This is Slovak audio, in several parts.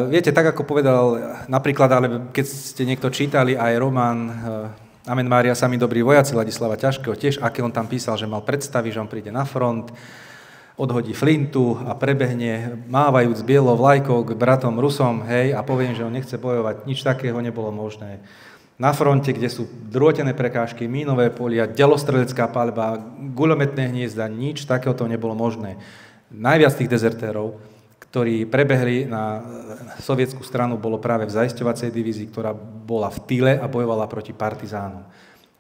Viete, tak ako povedal napríklad, ale keď ste niekto čítali aj román Amen Mária, sami dobrí vojaci Ladislava Ťažkého, tiež aké on tam písal, že mal predstavy, že on príde na front, odhodí flintu a prebehne, mávajúc bielou vlajkou k bratom Rusom, hej, a poviem, že on nechce bojovať. Nič takého nebolo možné. Na fronte, kde sú drôtené prekážky, mínové polia, delostrelecká paľba, guľometné hniezda, nič takéhoto nebolo možné. Najviac tých dezertérov, ktorí prebehli na sovietskú stranu, bolo práve v zaisťovacej divízii, ktorá bola v tyle a bojovala proti partizánom.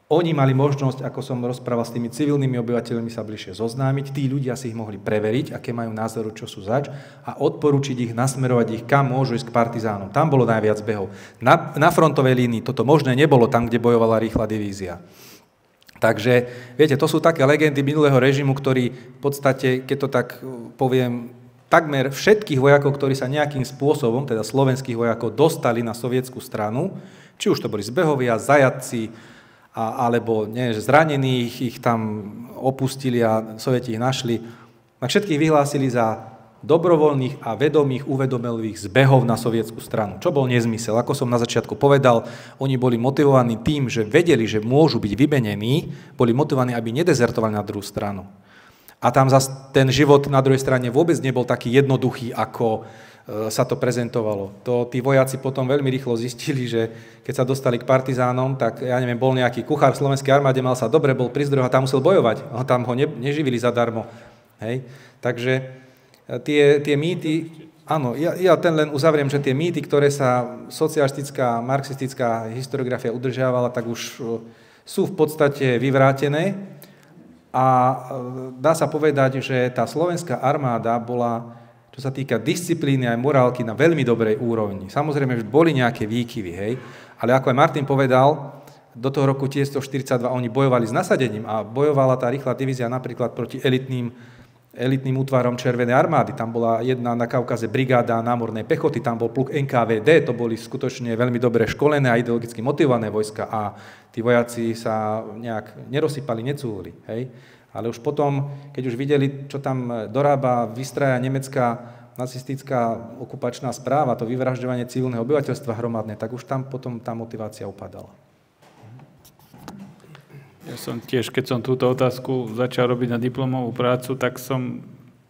Oni mali možnosť, ako som rozprával, s tými civilnými obyvateľmi sa bližšie zoznámiť, tí ľudia si ich mohli preveriť, aké majú názoru, čo sú zač, a odporučiť ich, nasmerovať ich, kam môžu ísť k partizánom. Tam bolo najviac behov. Na frontovej línii toto možné nebolo tam, kde bojovala rýchla divízia. Takže, viete, to sú také legendy minulého režimu, ktorí v podstate, keď to tak poviem, takmer všetkých vojakov, ktorí sa nejakým spôsobom, teda slovenských vojakov, dostali na sovietskú stranu, či už to boli zbehovia, zajatci, alebo zranených, ich tam opustili a Sovieti ich našli, tak všetkých vyhlásili za dobrovoľných a vedomých, uvedomelých zbehov na sovietsku stranu. Čo bol nezmysel? Ako som na začiatku povedal, oni boli motivovaní tým, že vedeli, že môžu byť vymenení, boli motivovaní, aby nedezertovali na druhú stranu. A tam zase ten život na druhej strane vôbec nebol taký jednoduchý, ako sa to prezentovalo. To tí vojaci potom veľmi rýchlo zistili, že keď sa dostali k partizánom, tak ja neviem, bol nejaký kuchár v slovenskej armáde, mal sa dobre, bol pri zdrojoch a tam musel bojovať. Tam ho neživili zadarmo. Hej? Takže tie mýty, áno, ja ten len uzavriem, že tie mýty, ktoré sa socialistická, marxistická historiografia udržiavala, tak už sú v podstate vyvrátené. A dá sa povedať, že tá slovenská armáda bola, čo sa týka disciplíny aj morálky, na veľmi dobrej úrovni. Samozrejme, že boli nejaké výkyvy, hej, ale ako aj Martin povedal, do toho roku 1942 oni bojovali s nasadením a bojovala tá rýchla divízia napríklad proti elitným útvarom Červenej armády. Tam bola jedna na Kaukaze brigáda námornej pechoty, tam bol pluk NKVD, to boli skutočne veľmi dobre školené a ideologicky motivované vojska a tí vojaci sa nejak nerozsypali, necúli, hej. Ale už potom, keď už videli, čo tam dorába, vystraja nemecká nacistická okupačná správa, to vyvražďovanie civilného obyvateľstva hromadné, tak už tam potom tá motivácia upadala. Ja som tiež, keď som túto otázku začal robiť na diplomovú prácu, tak som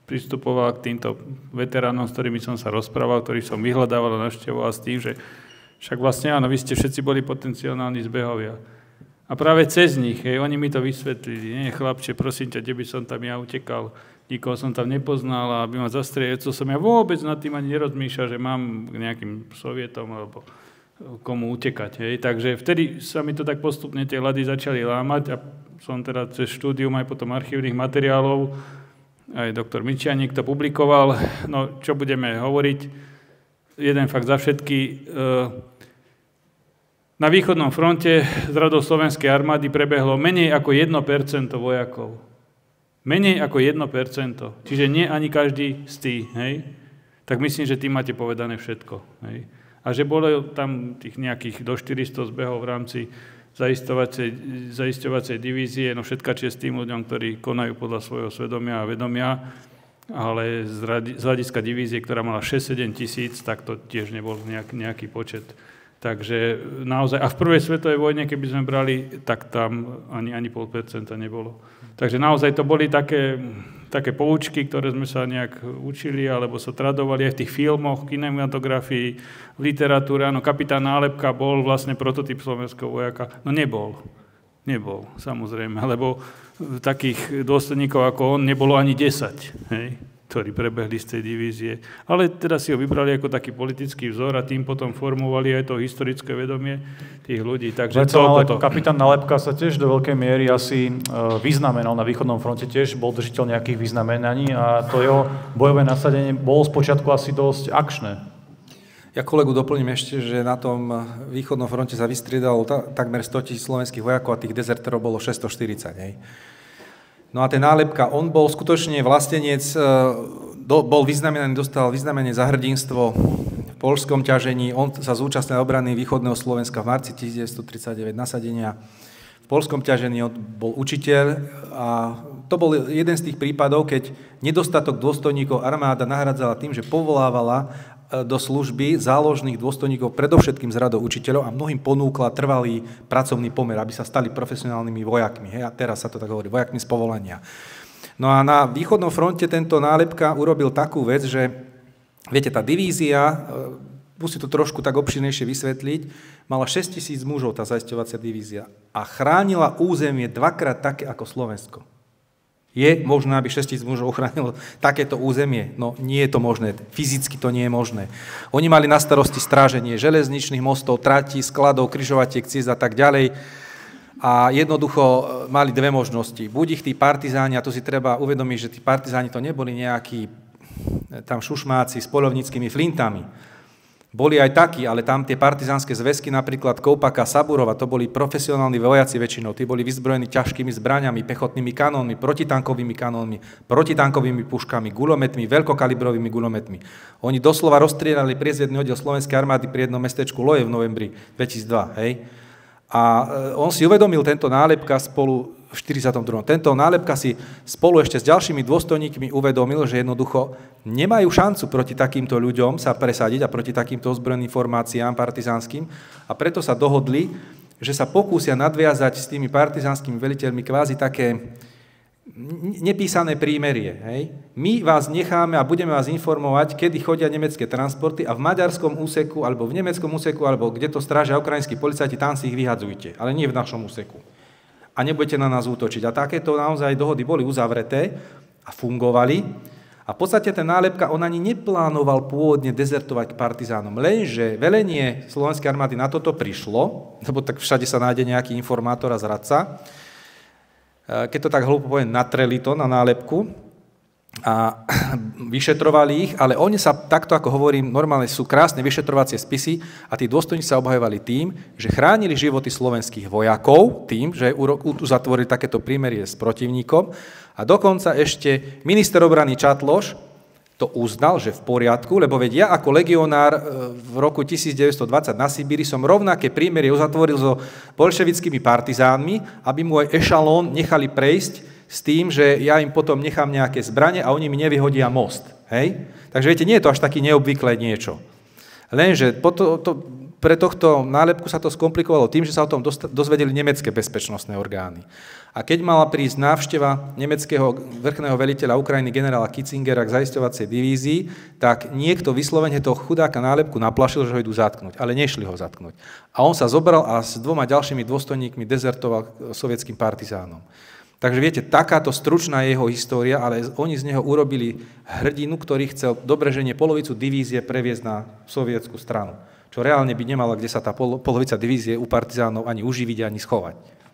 pristupoval k týmto veteránom, s ktorými som sa rozprával, ktorých som vyhľadával a navštevoval s tým, že však vlastne áno, vy ste všetci boli potenciálni zbehovia. A práve cez nich, oni mi to vysvetlili. Nie, chlapče, prosím ťa, kde by som tam ja utekal, nikoho som tam nepoznal a aby ma zastrelil, co som ja vôbec nad tým ani nerozmýšľal, že mám k nejakým Sovietom alebo komu utekať. Hej. Takže vtedy sa mi to tak postupne tie ľady začali lámať a som teda cez štúdium aj potom archívnych materiálov, aj doktor Mičianik to publikoval. No, čo budeme hovoriť? Jeden fakt za všetky. Na východnom fronte z radov slovenskej armády prebehlo menej ako 1% vojakov. Menej ako 1%. Čiže nie ani každý z tých, hej? Tak myslím, že tým máte povedané všetko. Hej? A že bolo tam tých nejakých do 400 zbehov v rámci zaisťovacej divízie, no všetka česť tým ľuďom, ktorí konajú podľa svojho svedomia a vedomia, ale z hľadiska divízie, ktorá mala 6-7 tisíc, tak to tiež nebol nejaký počet. Takže naozaj, a v prvej svetovej vojne, keby sme brali, tak tam ani 0,5% nebolo. Takže naozaj to boli také poučky, ktoré sme sa nejak učili, alebo sa tradovali aj v tých filmoch, kinematografii, v literatúre. Áno, kapitán Nálepka bol vlastne prototyp slovenského vojaka. No nebol, samozrejme, lebo takých dôsledníkov ako on nebolo ani 10, hej, ktorí prebehli z tej divízie. Ale teda si ho vybrali ako taký politický vzor a tým potom formovali aj to historické vedomie tých ľudí. Takže kapitán Nálepka sa tiež do veľkej miery asi vyznamenal na východnom fronte, tiež bol držiteľ nejakých vyznamenaní a to jeho bojové nasadenie bolo spočiatku asi dosť akčné. Ja kolegu doplním ešte, že na tom východnom fronte sa vystriedalo takmer 100 000 slovenských vojakov a tých dezerterov bolo 640, hej. No a ten Nálepka, on bol skutočne vlastenec, bol vyznamenaný, dostal vyznamenie za hrdinstvo v poľskom ťažení, on sa zúčastnil obrany východného Slovenska v marci 1939 nasadenia. V poľskom ťažení on bol učiteľ a to bol jeden z tých prípadov, keď nedostatok dôstojníkov armáda nahradzala tým, že povolávala do služby záložných dôstojníkov, predovšetkým z radou učiteľov a mnohým ponúkla trvalý pracovný pomer, aby sa stali profesionálnymi vojakmi. Hej? A teraz sa to tak hovorí, vojakmi z povolania. No a na východnom fronte tento nálepka urobil takú vec, že viete, tá divízia, musí to trošku tak obširnejšie vysvetliť, mala 6 000 mužov, tá zaisťovacia divízia, a chránila územie dvakrát také ako Slovensko. Je možné, aby 6 000 mužov ochránilo takéto územie? No nie je to možné, fyzicky to nie je možné. Oni mali na starosti stráženie železničných mostov, tratí, skladov, križovatiek, ciest a tak ďalej. A jednoducho mali dve možnosti. Buď ich tí partizáni, a to si treba uvedomiť, že tí partizáni to neboli nejakí tam šušmáci s poľovníckymi flintami. Boli aj takí, ale tam tie partizánske zväzky, napríklad Koupaka, Saburova, to boli profesionálni vojaci väčšinou. Tí boli vyzbrojení ťažkými zbraňami, pechotnými kanónmi, protitankovými kanónmi, protitankovými puškami, guľometmi, veľkokalibrovými guľometmi. Oni doslova rozstrieľali priezvedný oddiel Slovenskej armády pri jednom mestečku Loje v novembri 2002. Hej? A on si uvedomil tento nálepka spolu v 42. Tento nálepka si spolu ešte s ďalšími dôstojníkmi uvedomil, že jednoducho nemajú šancu proti takýmto ľuďom sa presadiť a proti takýmto ozbrojeným formáciám partizánskym, a preto sa dohodli, že sa pokúsia nadviazať s tými partizánskymi veliteľmi kvázi také nepísané prímerie. Hej? My vás necháme a budeme vás informovať, kedy chodia nemecké transporty, a v maďarskom úseku, alebo v nemeckom úseku, alebo kde to strážia ukrajinskí policajti, tam si ich vyhadzujte, ale nie v našom úseku. A nebudete na nás útočiť. A takéto naozaj dohody boli uzavreté a fungovali. A v podstate ten nálepka, on ani neplánoval pôvodne dezertovať k partizánom. Lenže velenie Slovenskej armády na toto prišlo, lebo tak všade sa nájde nejaký informátor a zradca, keď to tak hlúpo poviem, natreli to na nálepku a vyšetrovali ich, ale oni sa, takto ako hovorím, normálne sú krásne vyšetrovacie spisy a tí dôstojníci sa obhajovali tým, že chránili životy slovenských vojakov, tým, že uzatvorili takéto prímerie s protivníkom, a dokonca ešte minister obrany Čatloš to uznal, že v poriadku, lebo veď ja ako legionár v roku 1920 na Sibíri som rovnaké prímerie uzatvoril so bolševickými partizánmi, aby môj ešalón nechali prejsť s tým, že ja im potom nechám nejaké zbrane a oni mi nevyhodia most. Hej? Takže viete, nie je to až také neobvyklé niečo. Lenže pre tohto nálepku sa to skomplikovalo tým, že sa o tom dozvedeli nemecké bezpečnostné orgány. A keď mala prísť návšteva nemeckého vrchného veliteľa Ukrajiny generála Kitzingera k zaisťovacej divízii, tak niekto vyslovene toho chudáka nálepku naplašil, že ho idú zatknúť, ale nešli ho zatknúť. A on sa zobral a s 2 ďalšími dôstojníkmi dezertoval sovietským partizánom. Takže viete, takáto stručná je jeho história, ale oni z neho urobili hrdinu, ktorý chcel dobreženie polovicu divízie previesť na sovietsku stranu. Čo reálne by nemala, kde sa tá polovica divízie u partizánov ani uživiť, ani schovať.